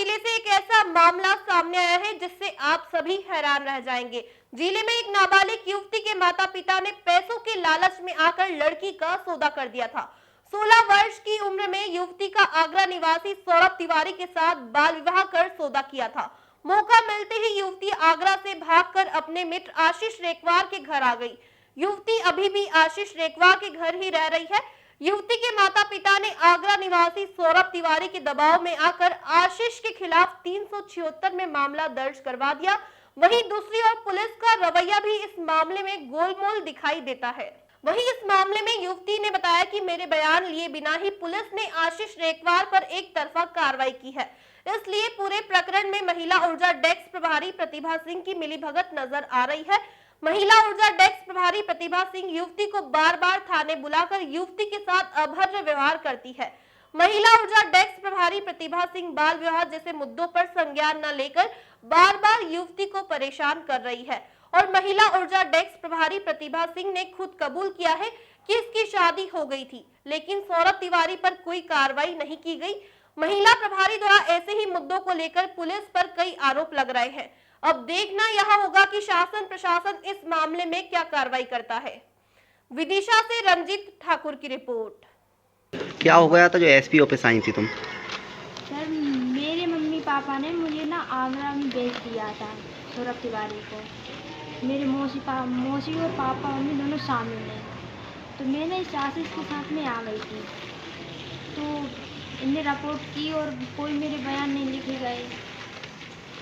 जिले से एक ऐसा मामला सामने आया है जिससे आप सभी हैरान रह जाएंगे। जिले में एक नाबालिग युवती के माता पिता ने पैसों के लालच में आकर लड़की का सौदा कर दिया था। 16 वर्ष की उम्र में युवती का आगरा निवासी सौरभ तिवारी के साथ बाल विवाह कर सौदा किया था। मौका मिलते ही युवती आगरा से भागकर अपने मित्र आशीष रेकवार के घर आ गई। युवती अभी भी आशीष रेकवार के घर ही रह रही है। युवती के माता पिता ने आगरा निवासी सौरभ तिवारी के दबाव में आकर आशीष के खिलाफ 376 में मामला दर्ज करवा दिया। वहीं दूसरी ओर पुलिस का रवैया भी इस मामले में गोलमोल दिखाई देता है। वहीं इस मामले में युवती ने बताया कि मेरे बयान लिए बिना ही पुलिस ने आशीष रेकवार पर एक तरफा कार्रवाई की है, इसलिए पूरे प्रकरण में महिला ऊर्जा डेस्क प्रभारी प्रतिभा सिंह की मिलीभगत नजर आ रही है। महिला ऊर्जा डेस्क प्रभारी प्रतिभा सिंह युवती को बार बार थाने बुलाकर युवती के साथ अभद्र व्यवहार करती है। महिला ऊर्जा डेस्क प्रभारी प्रतिभा सिंह बाल विवाह जैसे मुद्दों पर संज्ञान न लेकर बार बार युवती को परेशान कर रही है और महिला ऊर्जा डेस्क प्रभारी प्रतिभा सिंह ने खुद कबूल किया है कि इसकी शादी हो गई थी, लेकिन सौरभ तिवारी पर कोई कार्रवाई नहीं की गई। महिला प्रभारी द्वारा ऐसे ही मुद्दों को लेकर पुलिस पर कई आरोप लग रहे हैं। अब देखना यह होगा कि शासन प्रशासन इस मामले में क्या कार्रवाई करता है। विदिशा से रंजीत ठाकुर की रिपोर्ट। क्या हो गया था जो एसपी ऑफिस आई थी तुम? सर, मेरे मम्मी पापा ने मुझे ना आगरा में भेज दिया था सौरभ तिवारी को। मेरे मौसी और पापा मम्मी दोनों शामिल हैं, तो मैंने इस आशीष के साथ में आ गई थी। तो इनने रिपोर्ट की और कोई मेरे बयान नहीं लिखे गए,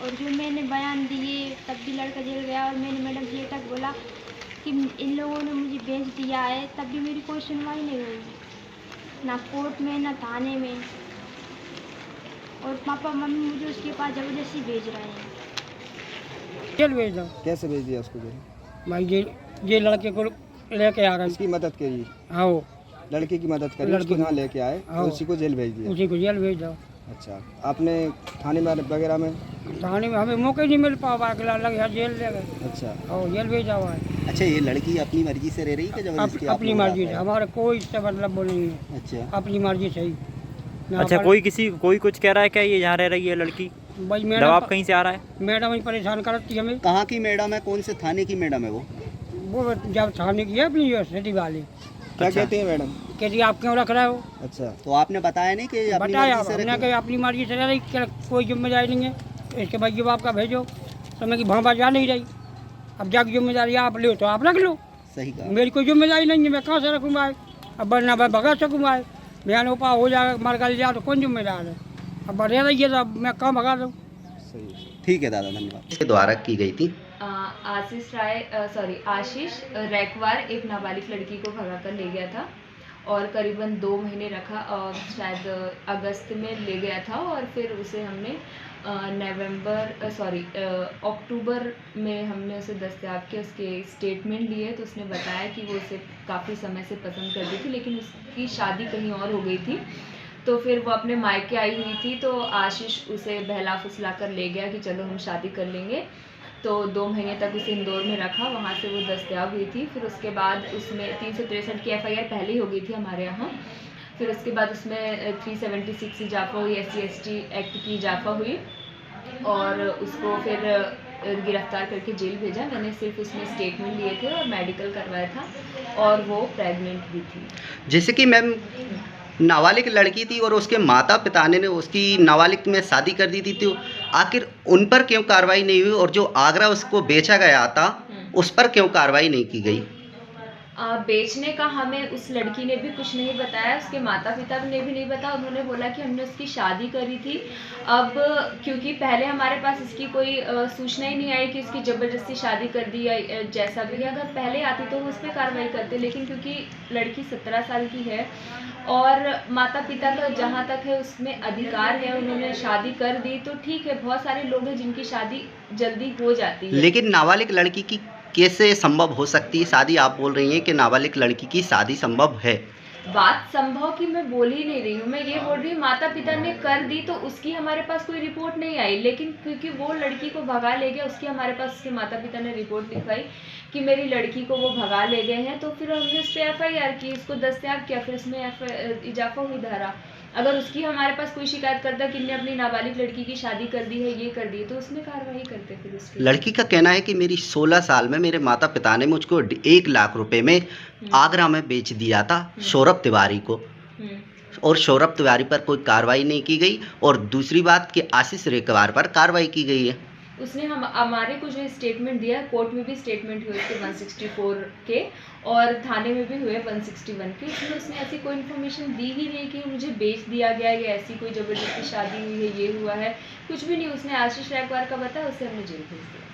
और जो मैंने बयान दिए तब भी लड़का जेल गया। और मैंने मैडम जी तक बोला कि इन लोगों ने मुझे भेज दिया है, तब भी मेरी कोई सुनवाई नहीं हुई, ना कोर्ट में ना थाने में। और पापा मम्मी मुझे उसके पास ज़बरदस्ती भेज रहे हैं। जेल भेज दो। कैसे भेज दिया उसको जेल? भाई ये लड़के को लेके आ गए। उसकी मदद करी? हाँ, वो लड़के की मदद करी, उसको यहाँ लेके आए, उसी को जेल भेज दिया? उसी को जेल भेज दो। अच्छा, आपने थाने में वगैरह में? थाने में हमें मौके नहीं मिल पावा, लग यहाँ जेल ले गए। अच्छा, और जेल भेजा हुआ है। अच्छा, ये लड़की अपनी मर्जी से रह रही है जबरदस्ती? अपनी मर्जी से, हमारे कोई इससे मतलब वो नहीं है। अच्छा, अपनी मर्जी से ही। अच्छा, कोई कुछ कह रहा है क्या ये यहाँ रह रही है लड़की? भाई दबाव कहीं से आ रहा है? मैडम ही परेशान करती है हमें। कहाँ की मैडम है? कौन से थाने की मैडम है वो? जब थाने की है अपनी यूनिवर्सिटी वाली। क्या अच्छा। कहते हैं मैडम? कहती आप क्यों रख रहे हो? अच्छा, तो आपने बताया नहीं कि अपनी बताया मर्जी से हमने रखी? कि अपनी मर्जी से रह रही, कोई जिम्मेदारी नहीं है इसके भाई। जब आपका भेजो तो मैं कि भापा जा नहीं रही, अब जाके जिम्मेदारी आप लो तो आप रख लो। सही कहा। मेरी कोई जिम्मेदारी नहीं है, मैं कहाँ से रखूँगा? अब ना मैं भगा सकूँगा, बयान उपा हो जाए मर कर जाए तो कौन जिम्मेदार है? अब रह रही है तो अब मैं कहाँ भगा दूँ? सही। ठीक है दादा, धन्यवाद। इसके द्वारा की गई थी आशीष रेकवार एक नाबालिग लड़की को भगा कर ले गया था और करीबन 2 महीने रखा और शायद अगस्त में ले गया था। और फिर उसे हमने अक्टूबर में हमने उसे दस्तयाब किया, उसके स्टेटमेंट लिए तो उसने बताया कि वो उसे काफ़ी समय से पसंद करती थी, लेकिन उसकी शादी कहीं और हो गई थी। तो फिर वो अपने मायके आई हुई थी, तो आशीष उसे बहला फुसला कर ले गया कि चलो हम शादी कर लेंगे। तो 2 महीने तक उसे इंदौर में रखा, वहाँ से वो दस्तयाब हुई थी। फिर उसके बाद उसमें 363 की FIR पहले ही हो गई थी हमारे यहाँ। फिर उसके बाद उसमें 376 इजाफा हुई, SC/ST एक्ट की इजाफा हुई और उसको फिर गिरफ्तार करके जेल भेजा। मैंने सिर्फ उसमें स्टेटमेंट लिए थे और मेडिकल करवाया था और वो प्रेग्नेंट भी थी। जैसे कि मैम नाबालिग लड़की थी और उसके माता पिता ने उसकी नाबालिग में शादी कर दी थी, तो आखिर उन पर क्यों कार्रवाई नहीं हुई? और जो आगरा उसको बेचा गया था उस पर क्यों कार्रवाई नहीं की गई? बेचने का हमें उस लड़की ने भी कुछ नहीं बताया, उसके माता पिता ने भी नहीं बताया। उन्होंने बोला कि हमने उसकी शादी करी थी। अब क्योंकि पहले हमारे पास इसकी कोई सूचना ही नहीं आई कि उसकी ज़बरदस्ती शादी कर दी या जैसा भी है। अगर पहले आती तो वो उस पर कार्रवाई करते, लेकिन क्योंकि लड़की 17 साल की है और माता पिता का जहाँ तक है उसमें अधिकार है, उन्होंने शादी कर दी तो ठीक है। बहुत सारे लोग हैं जिनकी शादी जल्दी हो जाती है, लेकिन नाबालिग लड़की की कैसे संभव हो सकती है शादी? आप बोल रही हैं कि नाबालिग लड़की की शादी संभव है। बात संभव की मैं बोल ही नहीं रही हूँ, मैं ये बोल रही हूँ माता पिता ने कर दी तो उसकी हमारे पास कोई रिपोर्ट नहीं आई, लेकिन क्योंकि वो लड़की को भगा ले गया, उसकी हमारे पास उसके माता पिता ने रिपोर्ट लिखवाई कि मेरी लड़की को वो भगा ले गए हैं। तो फिर हमने उस पर FIR की, उसको दस्तयाब किया, फिर उसमें इजाफा हुई धारा अगर उसकी हमारे पास कोई शिकायत करता कि इनने अपनी नाबालिग लड़की की शादी कर दी है, ये कर दी है, तो उसमें कार्रवाई करते फिर उसके। लड़की का कहना है कि मेरी 16 साल में मेरे माता पिता ने मुझको 1 लाख रुपए में आगरा में बेच दिया था सौरभ तिवारी को, हम्म, और सौरभ तिवारी पर कोई कार्रवाई नहीं की गई। और दूसरी बात कि आशीष रेकवार पर कार्रवाई की गई है। उसने हमारे को जो स्टेटमेंट दिया, कोर्ट में भी स्टेटमेंट हुए उसके 164 के और थाने में भी हुए 161 के, उसमें उसने ऐसी कोई इन्फॉर्मेशन दी ही नहीं कि मुझे बेच दिया गया या ऐसी कोई ज़बरदस्ती शादी हुई है, ये हुआ है, कुछ भी नहीं। उसने आशीष रेकवार का बताया, उसे हमने जेल भेज दिया।